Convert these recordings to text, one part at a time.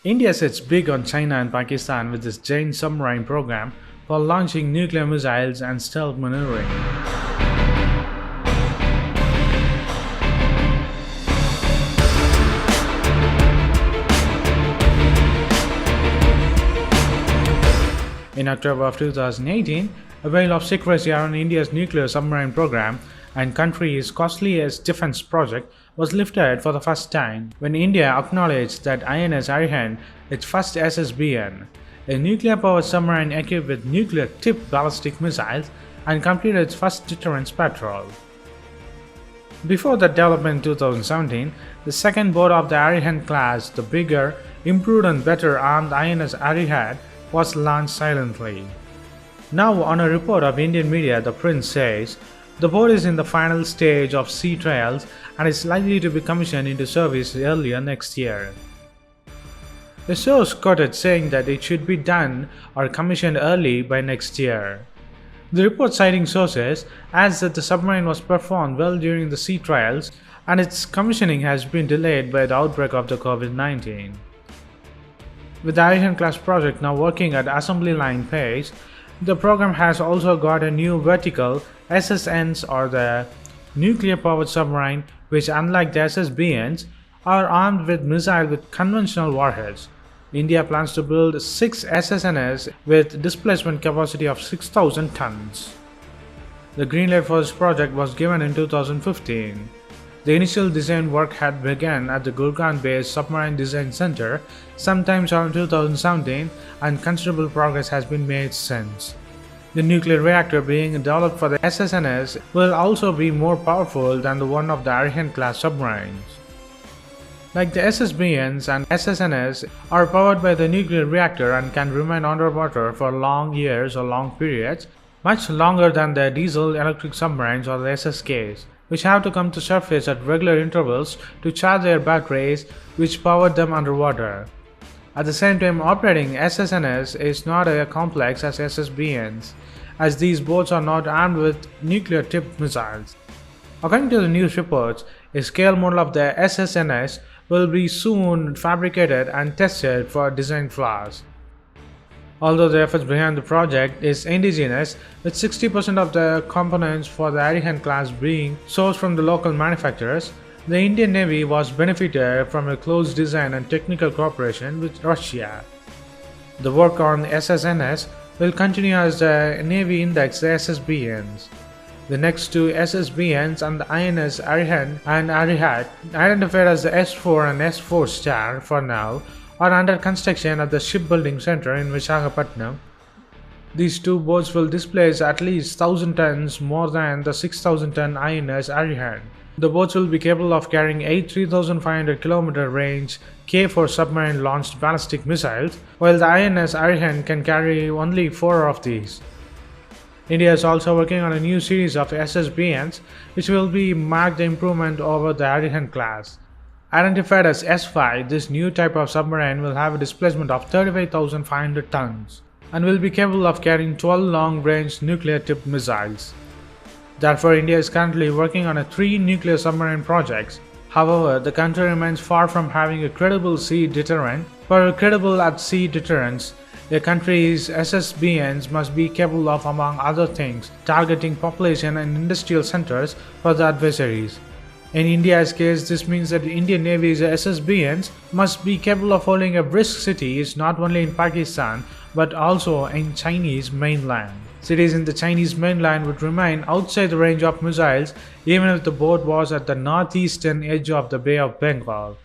India sits big on China and Pakistan with this Giant Submarine program for launching nuclear missiles and stealth maneuvering. In October of 2018, a veil of secrecy around India's nuclear submarine program and country's costliest defense project was lifted for the first time when India acknowledged that INS Arihant, its first SSBN, a nuclear-powered submarine equipped with nuclear-tipped ballistic missiles, and completed its first deterrence patrol. Before that development in 2017, the second boat of the Arihant class, the bigger, improved and better armed INS Arighat, was launched silently. Now, on a report of Indian media, the Prince says, the boat is in the final stage of sea trials and is likely to be commissioned into service earlier next year. The source quoted saying that it should be done or commissioned early by next year. The report, citing sources, adds that the submarine was performed well during the sea trials and its commissioning has been delayed by the outbreak of the COVID-19. With the Arihant class project now working at assembly line pace, the program has also got a new vertical SSNs, or the nuclear-powered submarine, which, unlike the SSBNs, are armed with missiles with conventional warheads. India plans to build 6 SSNs with displacement capacity of 6,000 tons. The green light for this project was given in 2015. The initial design work had begun at the Gurgaon-based Submarine Design Center sometime around 2017, and considerable progress has been made since. The nuclear reactor being developed for the SSNs will also be more powerful than the one of the Arihant-class submarines. Like the SSBNs and SSNs are powered by the nuclear reactor and can remain underwater for long years or long periods, much longer than the diesel-electric submarines or the SSKs, which have to come to surface at regular intervals to charge their batteries which powered them underwater. At the same time, operating SSNs is not as complex as SSBNs, as these boats are not armed with nuclear-tipped missiles. According to the news reports, a scale model of the SSNs will be soon fabricated and tested for design flaws. Although the efforts behind the project is indigenous, with 60% of the components for the Arihant class being sourced from the local manufacturers, the Indian Navy was benefited from a close design and technical cooperation with Russia. The work on SSNs will continue as the Navy indexes the SSBNs. The next two SSBNs and the INS Arihant and Arighat, identified as the S4 and S4 Star for now, are under construction at the shipbuilding center in Visakhapatnam. These two boats will displace at least 1,000 tons more than the 6,000-ton INS Arihant. The boats will be capable of carrying 8 3,500 km range K4 submarine launched ballistic missiles, while the INS Arihant can carry only 4 of these. India is also working on a new series of SSBNs, which will be marked improvement over the Arihant class. Identified as S5, this new type of submarine will have a displacement of 35,500 tons and will be capable of carrying 12 long-range nuclear-tipped missiles. Therefore, India is currently working on 3 nuclear submarine projects. However, the country remains far from having a credible sea deterrent. For a credible at-sea deterrence, a country's SSBNs must be capable of, among other things, targeting population and industrial centers for the adversaries. In India's case, this means that the Indian Navy's SSBNs must be capable of holding a brisk cities not only in Pakistan but also in Chinese mainland. Cities in the Chinese mainland would remain outside the range of missiles even if the boat was at the northeastern edge of the Bay of Bengal.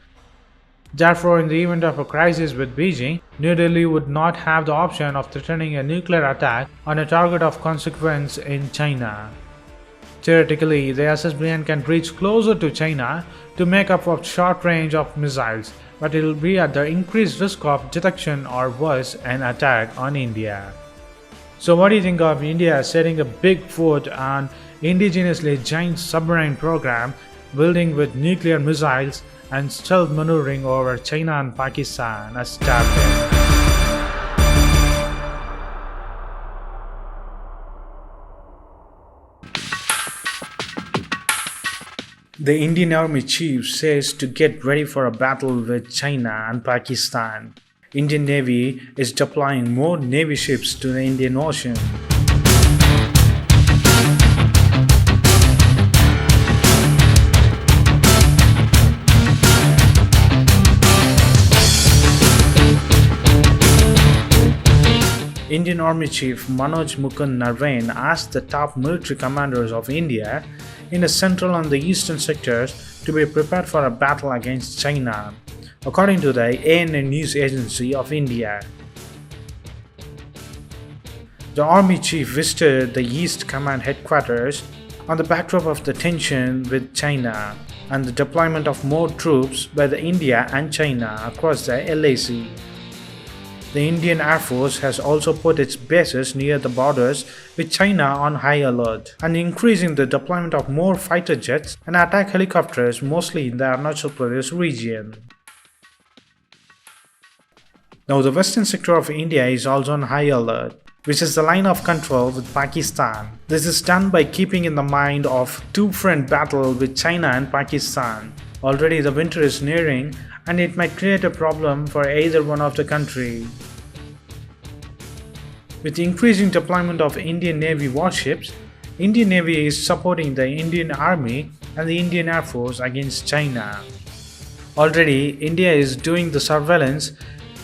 Therefore, in the event of a crisis with Beijing, New Delhi would not have the option of threatening a nuclear attack on a target of consequence in China. Theoretically, the SSBN can reach closer to China to make up for short range of missiles, but it will be at the increased risk of detection or worse, an attack on India. So what do you think of India setting a big foot on indigenously giant submarine program, building with nuclear missiles and stealth maneuvering over China and Pakistan as target? The Indian Army chief says to get ready for a battle with China and Pakistan. Indian Navy is deploying more Navy ships to the Indian Ocean. Indian Army Chief Manoj Mukund Narvane asked the top military commanders of India in the central and the eastern sectors to be prepared for a battle against China, according to the ANN News Agency of India. The Army Chief visited the East Command headquarters on the backdrop of the tension with China and the deployment of more troops by the India and China across the LAC. The Indian Air Force has also put its bases near the borders with China on high alert and increasing the deployment of more fighter jets and attack helicopters mostly in the Arunachal Pradesh region. Now the western sector of India is also on high alert, which is the line of control with Pakistan. This is done by keeping in the mind of two-front battle with China and Pakistan. Already the winter is nearing and it might create a problem for either one of the country. With increasing deployment of Indian Navy warships, Indian Navy is supporting the Indian Army and the Indian Air Force against China. Already, India is doing the surveillance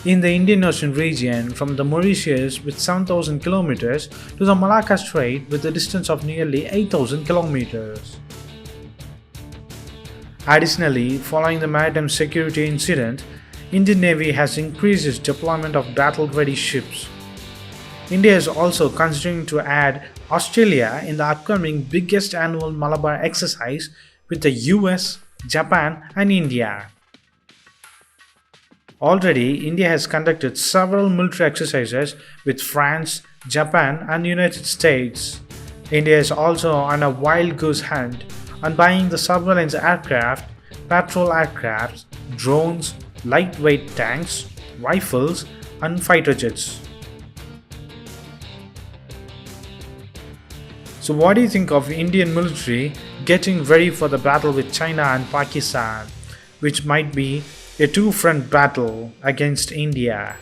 in the Indian Ocean region from the Mauritius with 7,000 kilometers to the Malacca Strait with a distance of nearly 8,000 kilometers. Additionally, following the maritime security incident, Indian Navy has increased its deployment of battle-ready ships. India is also considering to add Australia in the upcoming biggest annual Malabar exercise with the US, Japan and India. Already, India has conducted several military exercises with France, Japan and United States. India is also on a wild goose hunt on buying the surveillance aircraft, patrol aircraft, drones, lightweight tanks, rifles and fighter jets. So what do you think of Indian military getting ready for the battle with China and Pakistan, which might be a two-front battle against India?